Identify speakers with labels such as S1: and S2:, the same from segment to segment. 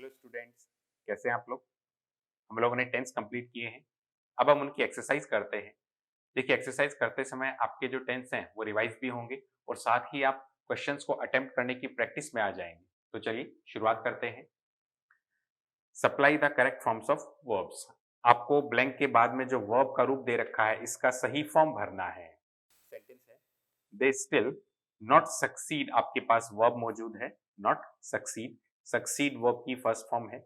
S1: Hello students, कैसे हैं आप लोग। हम लोगों ने टेंस कंप्लीट किए हैं। अब हम उनकी एक्सरसाइज करते हैं। देखिए, एक्सरसाइज करते समय आपके जो टेंस हैं वो रिवाइज भी होंगे और साथ ही आप क्वेश्चंस को अटेम्प्ट करने की प्रैक्टिस में आ जाएंगे। तो चलिए शुरुआत करते हैं। Supply the correct forms of verbs. आपको ब्लैंक के बाद में जो वर्ब का रूप दे रखा है इसका सही फॉर्म भरना है। सेंटेंस है, दे स्टिल नॉट सक्सीड। आपके पास वर्ब मौजूद है, नॉट सक्सीड। सक्सीड वर्ब की फर्स्ट फॉर्म है।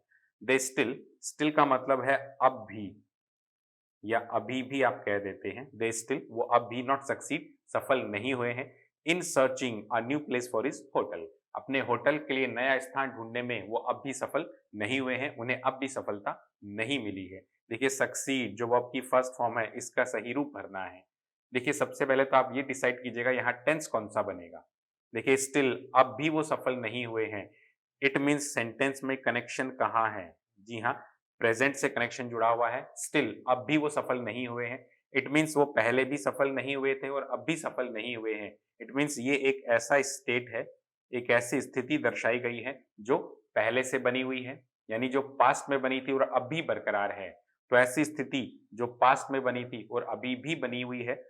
S1: दे स्टिल, स्टिल का मतलब है अब भी या अभी भी आप कह देते हैं। दे स्टिल, वो अब भी नॉट सक्सीड, सफल नहीं हुए हैं। इन searching a new place for his hotel, अपने होटल के लिए नया स्थान ढूंढने में वो अब भी सफल नहीं हुए हैं, उन्हें अब भी सफलता नहीं मिली है। देखिए, सक्सीड जो वर्ब की फर्स्ट फॉर्म है इसका सही रूप भरना है। देखिए, सबसे पहले तो आप ये डिसाइड कीजिएगा यहाँ टेंस कौन सा बनेगा। देखिए, स्टिल अब भी वो सफल नहीं हुए हैं, इट मीन्स सेंटेंस में कनेक्शन कहाँ है। जी हाँ, प्रेजेंट से कनेक्शन जुड़ा हुआ है। स्टिल अब भी वो सफल नहीं हुए हैं, इट मीन्स वो पहले भी सफल नहीं हुए थे और अब भी सफल नहीं हुए हैं। इट मीन्स ये एक ऐसा स्टेट है, एक ऐसी स्थिति दर्शाई गई है जो पहले से बनी हुई है, यानी जो पास्ट में बनी थी और अब भी बरकरार है। तो ऐसी स्थिति जो पास्ट में बनी थी और अभी भी बनी हुई है,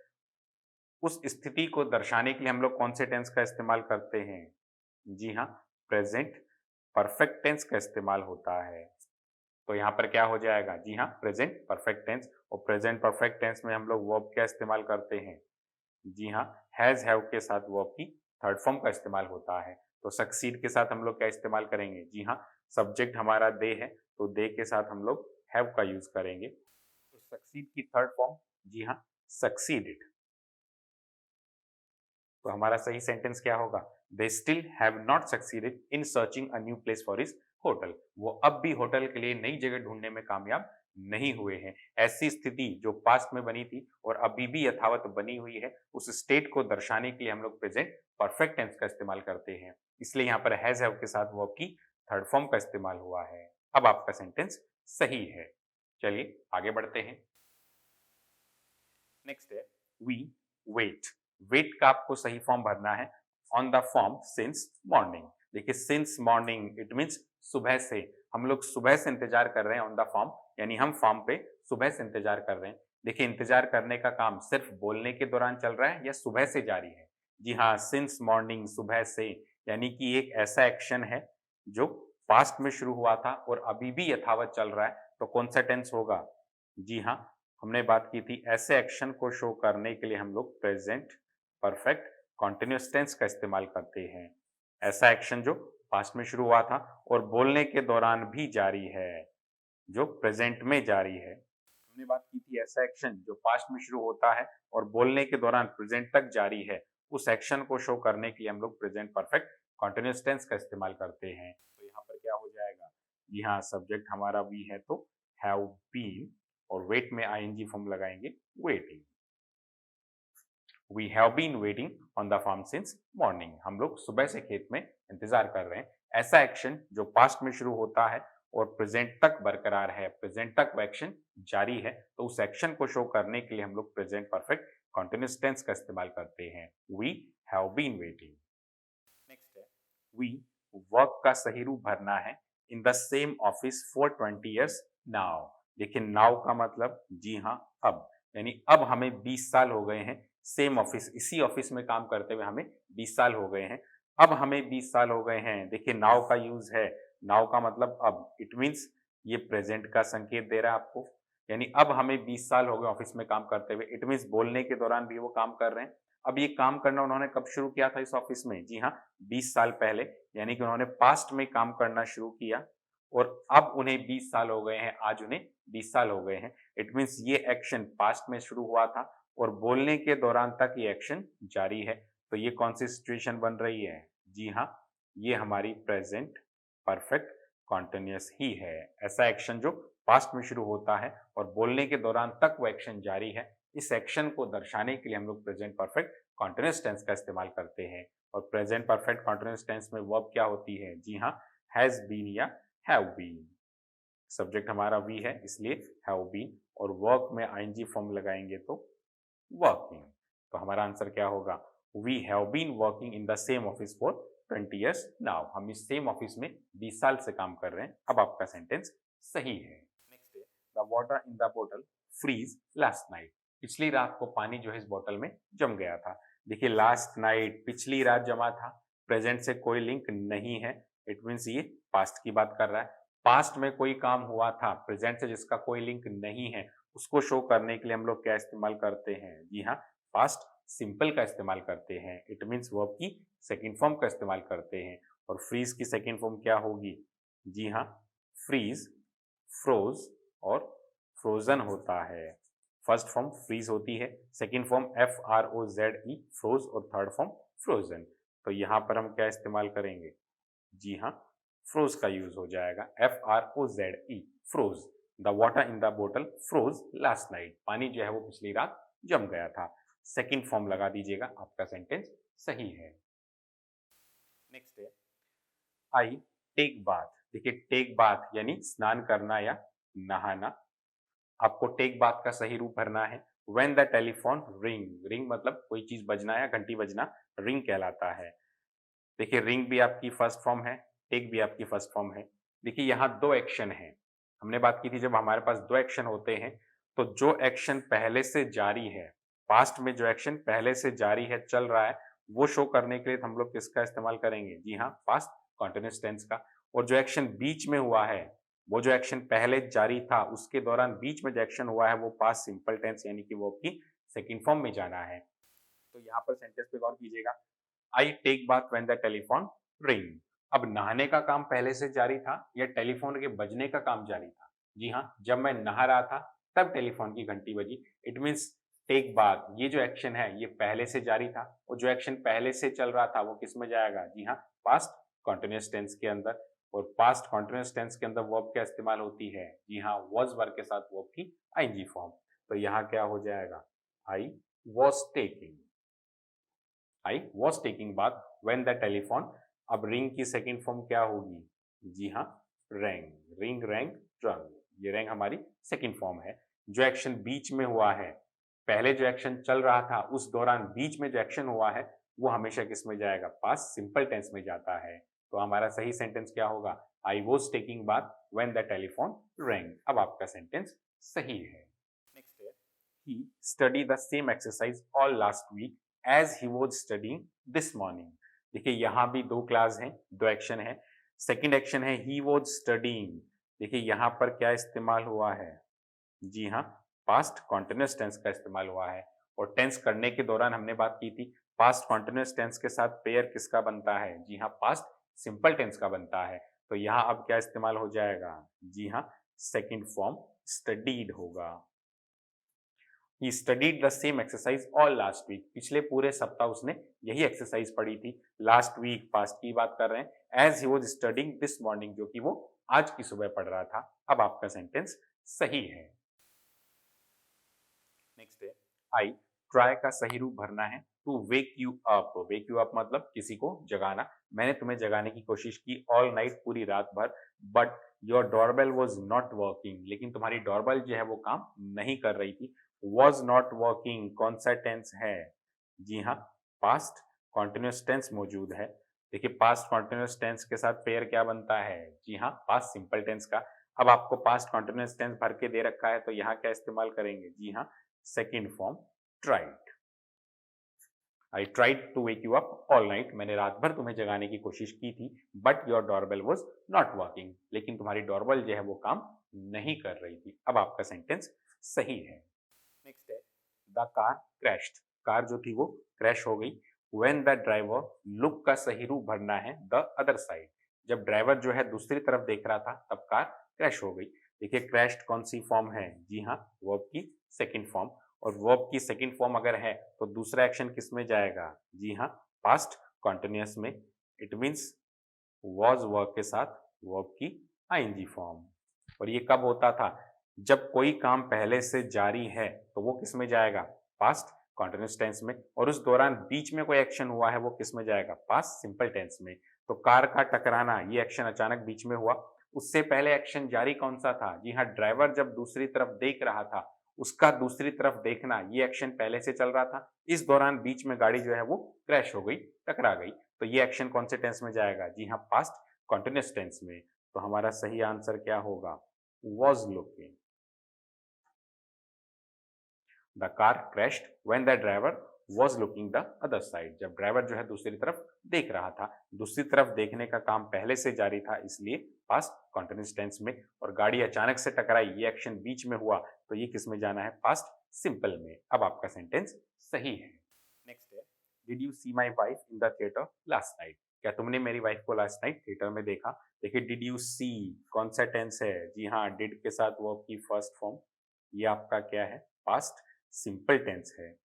S1: उस स्थिति को दर्शाने के लिए हम लोग कौन से टेंस का इस्तेमाल करते हैं। जी हाँ, प्रेजेंट परफेक्ट टेंस का इस्तेमाल होता है। तो यहाँ पर क्या हो जाएगा, जी हाँ, प्रेजेंट परफेक्ट टेंस। और प्रेजेंट परफेक्ट टेंस में हम लोग वर्ब क्या इस्तेमाल करते हैं। जी हाँ, हैज हैव के साथ वर्ब की थर्ड फॉर्म का इस्तेमाल होता है। तो सक्सीड के साथ हम लोग क्या इस्तेमाल करेंगे। जी हाँ, सब्जेक्ट हमारा दे है तो दे के साथ हम लोग हैव का यूज करेंगे। तो सक्सीड की थर्ड फॉर्म, जी हाँ, सक्सीडेड। तो हमारा सही सेंटेंस क्या होगा, they still have not succeeded in searching a new place for his hotel. वो अब भी होटल के लिए नई जगह ढूंढने में कामयाब नहीं हुए हैं। ऐसी स्थिति जो पास्ट में बनी थी और अभी भी यथावत बनी हुई है, उस स्टेट को दर्शाने के लिए हम लोग प्रेजेंट परफेक्ट टेंस का इस्तेमाल करते हैं। इसलिए यहाँ पर हैज हैव के साथ वर्ब की थर्ड फॉर्म का इस्तेमाल हुआ है। अब आपका सेंटेंस सही है। चलिए आगे बढ़ते हैं। नेक्स्ट है वी वेट। वेट का आपको सही फॉर्म भरना है on the form since morning. देखिए, सिंस मॉर्निंग इट मीन्स सुबह से। हम लोग सुबह से इंतजार कर रहे हैं ऑन द फॉर्म, यानी हम फॉर्म पे सुबह से इंतजार कर रहे हैं। देखिए, इंतजार करने का काम सिर्फ बोलने के दौरान चल रहा है या सुबह से जारी है। जी हाँ, सिंस मॉर्निंग सुबह से, यानी कि एक ऐसा एक्शन है जो पास्ट में शुरू हुआ था और अभी भी यथावत चल रहा है। तो कौन सा टेंस होगा। जी हाँ, हमने बात की थी ऐसे एक्शन को शो करने के लिए हम लोग प्रेजेंट परफेक्ट कॉन्टिन्यूअस टेंस का इस्तेमाल करते हैं। ऐसा एक्शन जो पास्ट में शुरू हुआ था और बोलने के दौरान भी जारी है, जो प्रेजेंट में जारी है। हमने बात की थी ऐसा एक्शन जो पास्ट में शुरू होता है और बोलने के दौरान प्रेजेंट तक जारी है, उस एक्शन को शो करने के लिए हम लोग प्रेजेंट परफेक्ट कॉन्टिन्यूअस टेंस का इस्तेमाल करते हैं। तो यहाँ पर क्या हो जाएगा, जी हाँ, सब्जेक्ट हमारा वी है तो हैव बीन और वेट में आईएनजी फॉर्म लगाएंगे, waiting. We have been waiting on the farm since morning. हम लोग सुबह से खेत में इंतजार कर रहे हैं। ऐसा एक्शन जो पास्ट में शुरू होता है और प्रेजेंट तक बरकरार है, प्रेजेंट तक वो एक्शन जारी है, तो उस एक्शन को शो करने के लिए हम लोग प्रेजेंट परफेक्ट कॉन्टिन्यूअस टेंस का इस्तेमाल करते हैं। We have been waiting. Next है वी वर्क का सही रूप भरना है in the same office for 20 years now. देखिए, नाउ का मतलब जी हाँ अब, यानी अब हमें 20 साल हो गए हैं सेम ऑफिस, इसी ऑफिस में काम करते हुए हमें 20 साल हो गए हैं। अब हमें 20 साल हो गए हैं। देखिए, नाउ का यूज है, नाउ का मतलब अब, इट मीन्स ये प्रेजेंट का संकेत दे रहा है आपको। यानी अब हमें 20 साल हो गए ऑफिस में काम करते हुए, इट मीन्स बोलने के दौरान भी वो काम कर रहे हैं। अब ये काम करना उन्होंने कब शुरू किया था इस ऑफिस में, जी हाँ, 20 साल पहले। यानी कि उन्होंने पास्ट में काम करना शुरू किया और अब उन्हें 20 साल हो गए हैं, आज उन्हें 20 साल हो गए हैं। इट मीन्स ये एक्शन पास्ट में शुरू हुआ था और बोलने के दौरान तक ये एक्शन जारी है। तो ये कौन सी सिचुएशन बन रही है, जी हाँ, ये हमारी प्रेजेंट परफेक्ट कॉन्टिन्यूअस ही है। ऐसा एक्शन जो पास्ट में शुरू होता है और बोलने के दौरान तक वो एक्शन जारी है, इस एक्शन को दर्शाने के लिए हम लोग प्रेजेंट परफेक्ट कॉन्टिन्यूअस टेंस का इस्तेमाल करते हैं। और प्रेजेंट परफेक्ट कॉन्टिन्यूअस टेंस में वर्ब क्या होती है, जी हाँ, हैज बीन या हैव बीन। सब्जेक्ट हमारा वी है इसलिए हैव बीन और वर्क में आईएनजी फॉर्म लगाएंगे तो वर्किंग। तो हमारा आंसर क्या होगा, we have been working in the same office for 20 years now. हम इस सेम ऑफिस में 20 साल से काम कर रहे हैं। अब आपका सेंटेंस सही है। नेक्स्ट है द वाटर इन द बोतल फ्रीज लास्ट नाइट। पिछली रात को पानी जो है इस बोतल में जम गया था। देखिए लास्ट नाइट पिछली रात जमा था, प्रेजेंट से कोई लिंक नहीं है, इट मीन्स ये पास्ट की बात कर रहा है। पास्ट में कोई काम हुआ था, प्रेजेंट से जिसका कोई लिंक नहीं है, उसको शो करने के लिए हम लोग क्या इस्तेमाल करते हैं? जी हाँ, पास्ट सिंपल का इस्तेमाल करते हैं। इट मीन्स वर्ब की सेकंड फॉर्म का इस्तेमाल करते हैं। और फ्रीज की सेकंड फॉर्म क्या होगी? जी हाँ, फ्रीज, फ्रोज और फ्रोजन होता है। फर्स्ट फॉर्म फ्रीज होती है, सेकंड फॉर्म FROZE फ्रोज और थर्ड फॉर्म फ्रोजन। तो यहाँ पर हम क्या इस्तेमाल करेंगे? जी हाँ, फ्रोज का यूज हो जाएगा, FROZE froze. The water in the बोतल फ्रोज लास्ट नाइट। पानी जो है वो पिछली रात जम गया था। सेकंड फॉर्म लगा दीजिएगा, आपका सेंटेंस सही है। नेक्स्ट है आई टेक बाथ। देखिए टेक बाथ यानी स्नान करना या नहाना। आपको टेक बाथ का सही रूप भरना है। When the telephone ring, ring मतलब कोई चीज बजना या घंटी बजना, रिंग कहलाता है। देखिए रिंग भी आपकी फर्स्ट फॉर्म है, टेक भी आपकी फर्स्ट फॉर्म है। देखिए यहाँ दो एक्शन है। हमने बात की थी जब हमारे पास दो एक्शन होते हैं तो जो एक्शन पहले से जारी है, पास्ट में जो एक्शन पहले से जारी है, चल रहा है, वो शो करने के लिए हम लोग किसका इस्तेमाल करेंगे? जी हाँ, पास्ट कॉन्टिन्यूअस टेंस का। और जो एक्शन बीच में हुआ है, वो जो एक्शन पहले जारी था उसके दौरान बीच में जो एक्शन हुआ है वो पास्ट सिंपल टेंस यानी कि वो की सेकंड फॉर्म में जाना है। तो यहाँ पर सेंटेंस पे गौर कीजिएगा, I take bath when the telephone ring. अब नहाने का काम पहले से जारी था या टेलीफोन के बजने का काम जारी था? जी हाँ, जब मैं नहा रहा था तब टेलीफोन की घंटी बजी। इट मीन्स टेक बाथ ये जो एक्शन है ये पहले से जारी था और जो एक्शन पहले से चल रहा था वो किस में जाएगा? जी हाँ, पास्ट कॉन्टिन्यूअस टेंस के अंदर। और पास्ट कॉन्टिन्यूअस टेंस के अंदर वर्ब क्या इस्तेमाल होती है? जी हाँ, वॉज वर्ब के साथ वर्ब की आईएनजी फॉर्म। तो यहाँ क्या हो जाएगा? I was taking, I was taking bath when the telephone. अब रिंग की सेकंड फॉर्म क्या होगी? जी हाँ, रैंग, रिंग रैंग रंग। ये रैंग हमारी सेकंड फॉर्म है। जो एक्शन बीच में हुआ है, पहले जो एक्शन चल रहा था उस दौरान बीच में जो एक्शन हुआ है वो हमेशा किस में जाएगा? पास्ट सिंपल टेंस में जाता है। तो हमारा सही सेंटेंस क्या होगा? I was taking bath when the telephone wrong. अब आपका सेंटेंस सही है। नेक्स्ट है he studied the same exercise all last week as he was studying this morning. देखिए यहाँ भी दो क्लास हैं, दो एक्शन है। सेकंड एक्शन है he was studying। देखिए यहाँ पर क्या इस्तेमाल हुआ है? जी हाँ, पास्ट कॉन्टिन्यूअस टेंस का इस्तेमाल हुआ है। और टेंस करने के दौरान हमने बात की थी पास्ट कॉन्टिन्यूअस टेंस के साथ पेयर किसका बनता है? जी हाँ, पास्ट सिंपल टेंस का बनता है। तो यहाँ अब क्या इस्तेमाल हो जाएगा? जी हाँ, सेकंड फॉर्म स्टडीड होगा। He studied the same exercise all last week. पिछले पूरे सप्ताह उसने यही एक्सरसाइज पढ़ी थी। लास्ट वीक पास्ट की बात कर रहे हैं। As he was studying this morning, जो कि वो आज की सुबह पढ़ रहा था। अब आपका सेंटेंस सही है। नेक्स्ट है आई ट्राई का सही रूप भरना है to wake you up. Wake you up मतलब किसी को जगाना। मैंने तुम्हें जगाने की कोशिश की ऑल नाइट, पूरी रात भर, but your doorbell was not working. लेकिन तुम्हारी डोरबेल जो है वो काम नहीं कर रही थी। वॉज नॉट वर्किंग कौन सा टेंस है? जी हाँ, पास्ट कॉन्टिन्यूअस टेंस मौजूद है। देखिए पास्ट कॉन्टिन्यूअस टेंस के साथ पेयर क्या बनता है? जी हाँ, पास्ट सिंपल टेंस का। अब आपको पास्ट कॉन्टिन्यूअस टेंस भर के दे रखा है तो यहाँ क्या इस्तेमाल करेंगे? जी हाँ, second form tried. I tried to wake you up all night. मैंने रात भर तुम्हें जगाने की कोशिश की थी, but your doorbell was not working. लेकिन तुम्हारी डोरबेल जो है वो काम नहीं कर रही थी। अब आपका सेंटेंस सही है। नेक्स्ट है द कार क्रैश्ड। कार जो थी वो क्रैश हो गई। व्हेन द ड्राइवर लुक का सही रूप भरना है द अदर साइड। जब ड्राइवर जो है दूसरी तरफ देख रहा था तब कार क्रैश हो गई। देखिए क्रैश्ड कौन सी फॉर्म है? जी हाँ, वर्ब की सेकंड फॉर्म। और वर्ब की सेकंड फॉर्म अगर है तो दूसरा एक्शन किस में जाएगा? जी हाँ, पास्ट कॉन्टिन्यूअस में। इट मीन्स वॉज वर्ब के साथ वर्ब की आईएनजी फॉर्म। और ये कब होता था? जब कोई काम पहले से जारी है तो वो किस में जाएगा? पास्ट कॉन्टिन्यूअस टेंस में। और उस दौरान बीच में कोई एक्शन हुआ है वो किस में जाएगा? पास्ट सिंपल टेंस में। तो कार का टकराना ये एक्शन अचानक बीच में हुआ। उससे पहले एक्शन जारी कौन सा था? जी हाँ, ड्राइवर जब दूसरी तरफ देख रहा था उसका दूसरी तरफ देखना ये एक्शन पहले से चल रहा था। इस दौरान बीच में गाड़ी जो है वो क्रैश हो गई, टकरा गई। तो ये एक्शन कौन से टेंस में जाएगा? जी हाँ, पास्ट कंटिन्यूअस टेंस में। तो हमारा सही आंसर क्या होगा? was looking. The car crashed when the driver was looking the other side. जब ड्राइवर जो है दूसरी तरफ देख रहा था, दूसरी तरफ देखने का काम पहले से जारी था, इसलिए पास्ट कंटिन्यूअस टेंस में। और गाड़ी अचानक से टकराई, ये एक्शन बीच में हुआ, तो ये किस में जाना है? पास्ट सिंपल में। अब आपका सेंटेंस सही है। नेक्स्ट है, did you see my wife in the theatre last night? क्या तुमने मेरी वाइफ को लास्ट नाइट थिएटर में देखा? देखिए, डिड यू सी कौन सा टेंस है? जी हाँ, डिड के साथ वर्ब की फर्स्ट फॉर्म, ये आपका क्या है? पास्ट सिंपल टेंस है।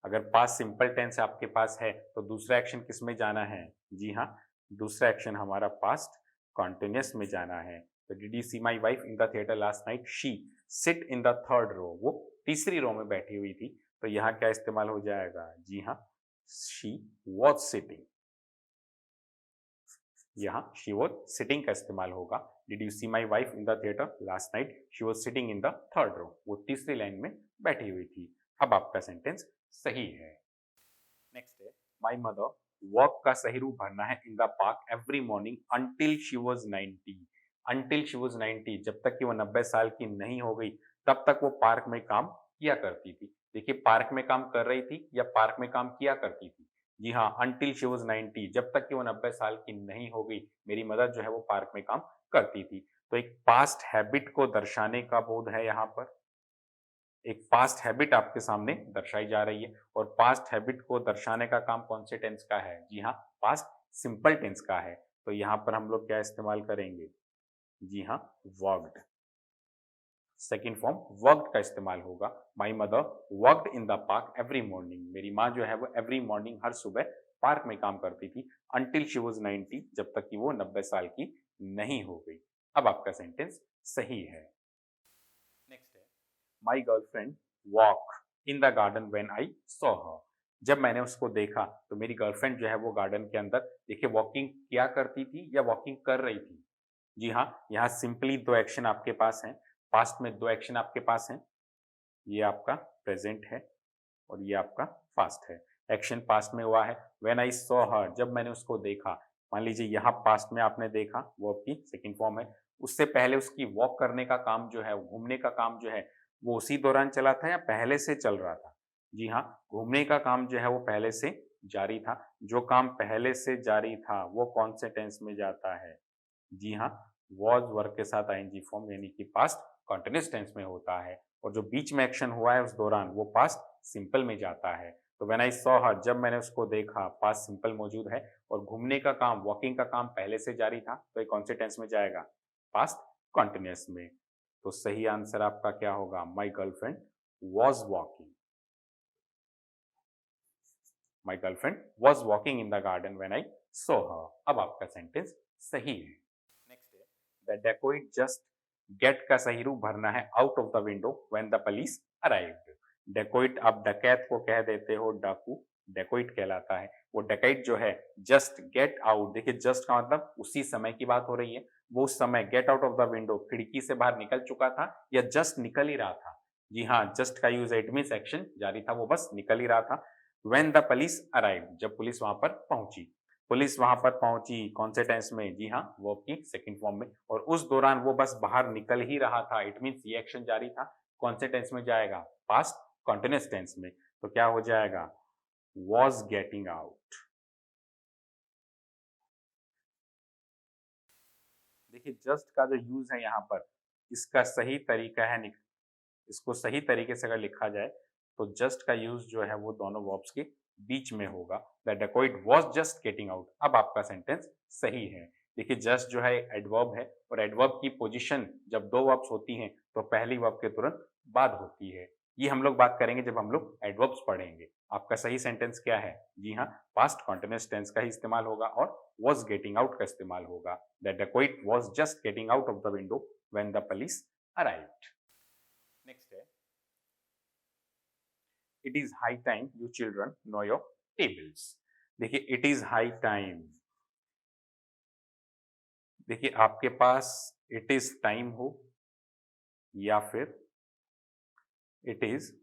S1: अगर पास्ट सिंपल टेंस आपके पास है तो दूसरा एक्शन किस में जाना है? जी हाँ, दूसरा एक्शन हमारा पास्ट कॉन्टिन्यूअस में जाना है। तो did you see my wife in the theatre last night? She sit in the third row, वो तीसरी रो में बैठी हुई थी, तो यहाँ क्या इस्तेमाल हो जाएगा? जी हाँ, शी वॉज सिटिंग। यहाँ शी वॉज सिटिंग का इस्तेमाल होगा। Did you see my wife in the theatre last night? She was sitting in the third row, वो तीसरी लाइन में बैठी हुई थी। अब आपका सेंटेंस सही है। नेक्स्ट है, माई मदर वॉक का सही रूप भरना है in the park every morning until she was 90। Until she was 90, जब तक कि वो 90 साल की नहीं हो गई तब तक वो पार्क में काम किया करती थी। देखिए, पार्क में काम कर रही थी या पार्क में काम किया करती थी? जी हाँ, अंटिल शी वॉज 90, जब तक कि वो 90 साल की नहीं हो गई, मेरी मदर जो है वो पार्क में काम करती थी। तो एक पास्ट हैबिट को दर्शाने का बोध है यहाँ पर। एक पास्ट हैबिट आपके सामने दर्शाई जा रही है, और पास्ट हैबिट को दर्शाने का काम कौन से टेंस का है? जी हाँ, पास्ट सिंपल टेंस का है। तो यहाँ पर हम लोग क्या इस्तेमाल करेंगे? जी हाँ, वर्कड। सेकेंड फॉर्म वर्कड का इस्तेमाल होगा। My mother worked in the park every morning, मेरी माँ जो है वो एवरी मॉर्निंग, हर सुबह पार्क में काम करती थी। अंटिल शी वॉज 90, जब तक कि वो 90 साल की नहीं हो गई। अब आपका सेंटेंस सही है। नेक्स्ट है, my girlfriend walk in the garden when I saw her. जब मैंने उसको देखा तो मेरी गर्लफ्रेंड जो है वो गार्डन के अंदर, देखिए, वॉकिंग किया करती थी या वॉकिंग कर रही थी? जी हाँ, यहाँ सिंपली दो एक्शन आपके पास हैं। पास्ट में दो एक्शन आपके पास हैं, ये आपका प्रेजेंट है और ये आपका पास्ट है। एक्शन पास्ट में हुआ है व्हेन आई सॉ हर, जब मैंने उसको देखा। मान लीजिए यहाँ पास्ट में आपने देखा, वो आपकी सेकंड फॉर्म है। उससे पहले उसकी वॉक करने का काम जो है, घूमने का काम जो है, वो उसी दौरान चला था या पहले से चल रहा था? जी हाँ, घूमने का काम जो है वो पहले से जारी था। जो काम पहले से जारी था वो कौन से टेंस में जाता है? जी हाँ, वॉज वर्ब के साथ आईएनजी फॉर्म, यानी कि पास्ट कंटीन्यूअस टेंस में होता है। और जो बीच में एक्शन हुआ है उस दौरान, वो पास्ट सिंपल में जाता है। तो व्हेन आई सॉ हर, जब मैंने उसको देखा, पास्ट सिंपल मौजूद है, और घूमने का काम, वॉकिंग का काम पहले से जारी था, तो ये कौन से टेंस में जाएगा? पास्ट कंटीन्यूअस में। तो सही आंसर आपका क्या होगा? My girlfriend was walking. My girlfriend was walking in the garden when I saw her. अब आपका सेंटेंस सही है। नेक्स्ट है, द डेकोइट जस्ट गेट का सही रूप भरना है out of the window when the police arrived. Dacoit आप डकैत को कह देते हो, डाकू डेकोइट कहलाता है। वो डकैत जो है जस्ट गेट आउट, देखिए जस्ट का मतलब उसी समय की बात हो रही है। वो उस समय get out of the window, खिड़की से बाहर निकल चुका था या जस्ट निकल ही रहा था? जी हाँ, जस्ट का यूज है, इट मीन्स एक्शन जारी था, वो बस निकल ही रहा था। व्हेन द पुलिस अराइव्ड, जब पुलिस वहां पर पहुंची। पुलिस वहां पर पहुंची कौन से टेंस में? जी हाँ, वर्ब की सेकंड फॉर्म में। और उस दौरान वो बस बाहर निकल ही रहा था, इट मींस ये एक्शन जारी था। कौन से टेंस में जाएगा? पास्ट कंटीन्यूअस टेंस में। तो क्या हो जाएगा? Was getting out. देखिए, जस्ट का जो यूज है यहाँ पर, इसका सही तरीका है, इसको सही तरीके से अगर लिखा जाए तो जस्ट का यूज जो है वो दोनों वर्ब्स के बीच में होगा। The dacoit was just getting out. अब आपका सेंटेंस सही है। देखिए, जस्ट जो है एडवर्ब है, और एडवर्ब की पोजीशन जब दो वर्ब्स होती हैं तो पहली वर्ब के तुरंत बाद होती है। ये हम लोग बात करेंगे जब हम लोग एडवर्ब्स पढ़ेंगे। आपका सही सेंटेंस क्या है? जी हाँ, पास्ट कंटीन्यूअस टेंस का ही इस्तेमाल होगा और वाज गेटिंग आउट का इस्तेमाल होगा। The dacoit was just getting out of the window when the police arrived. Next है, it is high time you children know your tables. देखिए, इट इज हाई टाइम, देखिए आपके पास इट इज टाइम हो या फिर इट इज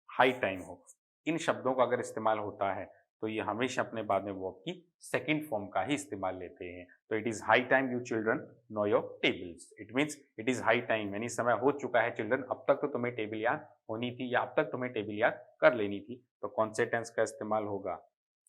S1: हाई टाइम हो, इन शब्दों का अगर इस्तेमाल होता है तो ये हमेशा अपने बाद में वर्ब की सेकंड फॉर्म का ही इस्तेमाल लेते हैं। तो it is high time you children know your tables. It means it is high time, यानी समय हो चुका है चिल्ड्रन, अब तक तो तुम्हें टेबल याद होनी थी या अब तक तुम्हें टेबल याद कर लेनी थी। तो कौन से टेंस का इस्तेमाल होगा?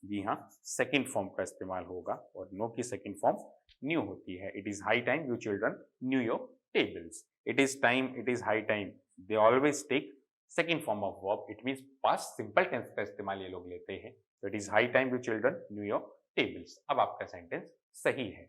S1: जी हाँ, सेकंड फॉर्म का इस्तेमाल होगा और नो की सेकंड फॉर्म न्यू होती है। It is high time you children knew your tables. It is time, it is high time, they always take second form of verb. It means past simple tense का इस्तेमाल ये लोग लेते हैं। तो it is high time you children knew your tables. अब आपका sentence सही है।